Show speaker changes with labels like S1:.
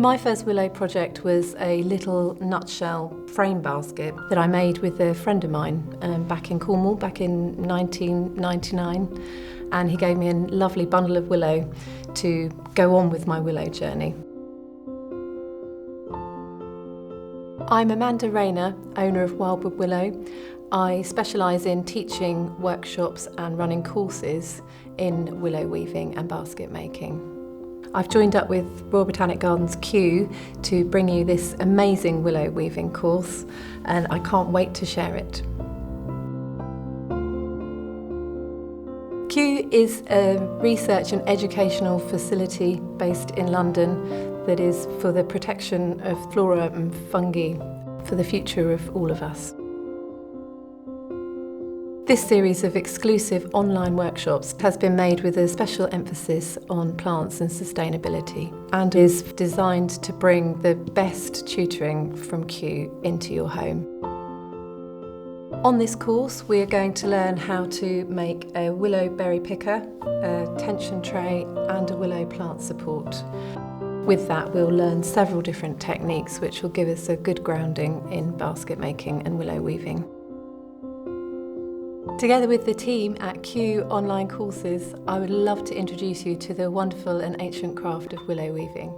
S1: My first willow project was a little nutshell frame basket that I made with a friend of mine back in Cornwall, back in 1999, and he gave me a lovely bundle of willow to go on with my willow journey. I'm Amanda Rayner, owner of Wildwood Willow. I specialise in teaching workshops and running courses in willow weaving and basket making. I've joined up with Royal Botanic Gardens Kew to bring you this amazing willow weaving course, and I can't wait to share it. Kew is a research and educational facility based in London that is for the protection of flora and fungi for the future of all of us. This series of exclusive online workshops has been made with a special emphasis on plants and sustainability and is designed to bring the best tutoring from Kew into your home. On this course, we are going to learn how to make a willow berry picker, a tension tray and a willow plant support. With that, we'll learn several different techniques which will give us a good grounding in basket making and willow weaving. Together with the team at Kew Online Courses, I would love to introduce you to the wonderful and ancient craft of willow weaving.